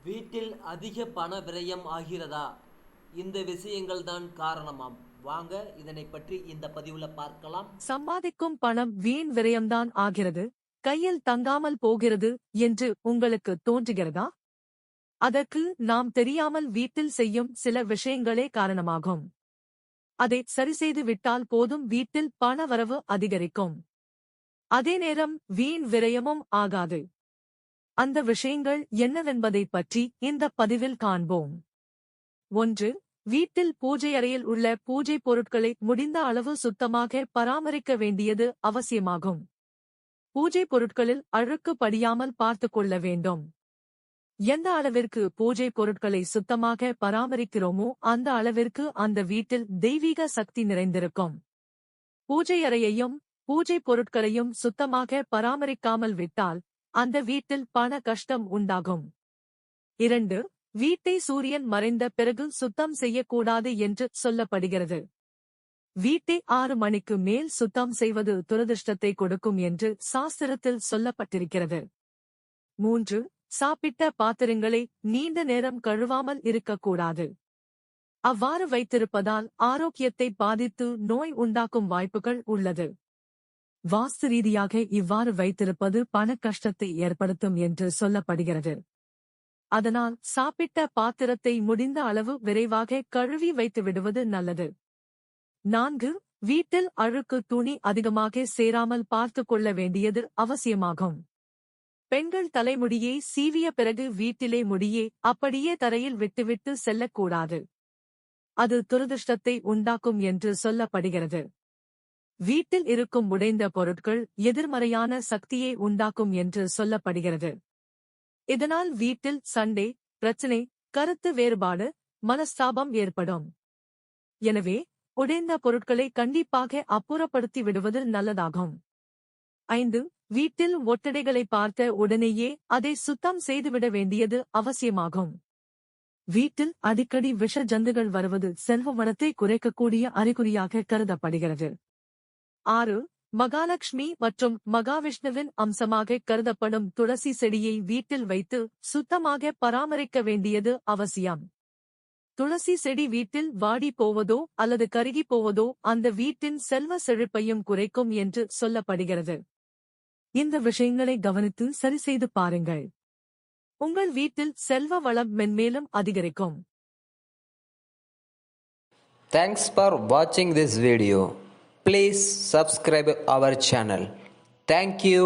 வீட்டில் அதிக பண விரயம் ஆகிறதா? இந்த விஷயங்கள் தான் காரணமாம். வாங்க இதனை பற்றி இந்த பதிவுல பார்க்கலாம். சம்பாதிக்கும் பணம் வீண் விரயம்தான் ஆகிறது, கையில் தங்காமல் போகிறது என்று உங்களுக்கு தோன்றுகிறதா? அதற்கு நாம் தெரியாமல் வீட்டில் செய்யும் சில விஷயங்களே காரணமாகும். அதை சரிசெய்து விட்டால் போதும், வீட்டில் பண வரவு அதிகரிக்கும். அதே நேரம் வீண் விரயமும் ஆகாது. அந்த விஷயங்கள் என்னவென்பதைப் பற்றி இந்த பதிவில் காண்போம். 1. வீட்டில் பூஜை அறையில் உள்ள பூஜை பொருட்களை முடிந்த அளவு சுத்தமாக பராமரிக்க வேண்டியது அவசியமாகும். பூஜை பொருட்களில் அழுக்கு படியாமல் பார்த்துக் கொள்ள வேண்டும். எந்த அளவிற்கு பூஜை பொருட்களை சுத்தமாக பராமரிக்கிறோமோ அந்த அளவிற்கு அந்த வீட்டில் தெய்வீக சக்தி நிறைந்திருக்கும். பூஜை அறையையும் பூஜை பொருட்களையும் சுத்தமாக பராமரிக்காமல் விட்டால் அந்த வீட்டில் பண கஷ்டம் உண்டாகும். 2. வீட்டை சூரியன் மறைந்த பிறகு சுத்தம் செய்யக்கூடாது என்று சொல்லப்படுகிறது. வீட்டை 6 மணிக்கு மேல் சுத்தம் செய்வது துரதிர்ஷ்டத்தை கொடுக்கும் என்று சாஸ்திரத்தில் சொல்லப்பட்டிருக்கிறது. 3. சாப்பிட்ட பாத்திரங்களை நீண்ட நேரம் கழுவாமல் இருக்கக்கூடாது. அவ்வாறு வைத்திருப்பதால் ஆரோக்கியத்தை பாதித்து நோய் உண்டாக்கும் வாய்ப்புகள் உள்ளது. வாஸ்து ரீதியாக இவ்வாறு வைத்திருப்பது பண கஷ்டத்தை ஏற்படுத்தும் என்று சொல்லப்படுகிறது. அதனால் சாப்பிட்ட பாத்திரத்தை முடிந்த அளவு விரைவாக கழுவி வைத்து விடுவது நல்லது. 4. வீட்டில் அழுக்கு துணி அதிகமாக சேராமல் பார்த்துக் கொள்ள வேண்டியது அவசியமாகும். பெண்கள் தலைமுடியை சீவிய பிறகு வீட்டிலே முடியே அப்படியே தரையில் விட்டுவிட்டு செல்லக்கூடாது. அது துரதிர்ஷ்டத்தை உண்டாக்கும் என்று சொல்லப்படுகிறது. வீட்டில் இருக்கும் உடைந்த பொருட்கள் எதிர்மறையான சக்தியை உண்டாக்கும் என்று சொல்லப்படுகிறது. இதனால் வீட்டில் சண்டை, பிரச்சனை, கருத்து வேறுபாடு, மனஸ்தாபம் ஏற்படும். எனவே உடைந்த பொருட்களை கண்டிப்பாக அப்புறப்படுத்தி விடுவது நல்லதாகும். 5. வீட்டில் ஒட்டடைகளை பார்த்த உடனேயே அதை சுத்தம் செய்துவிட வேண்டியது அவசியமாகும். வீட்டில் அடிக்கடி விஷ ஜந்துகள் வருவது செல்வ வளத்தை குறைக்கக்கூடிய அறிகுறியாக கருதப்படுகிறது. 6. மகாலட்சுமி மற்றும் மகாவிஷ்ணுவின் அம்சமாக கருதப்படும் துளசி செடியை வீட்டில் வைத்து சுத்தமாக பராமரிக்க வேண்டியது அவசியம். துளசி செடி வீட்டில் வாடி போவதோ அல்லது கருகி போவதோ அந்த வீட்டின் செல்வ செழிப்பையும் குறைக்கும் என்று சொல்லப்படுகிறது. இந்த விஷயங்களை கவனித்து சரிசெய்து பாருங்கள். உங்கள் வீட்டில் செல்வ வளம் மென்மேலும் அதிகரிக்கும். Thanks for watching this video. Please subscribe our channel. Thank you.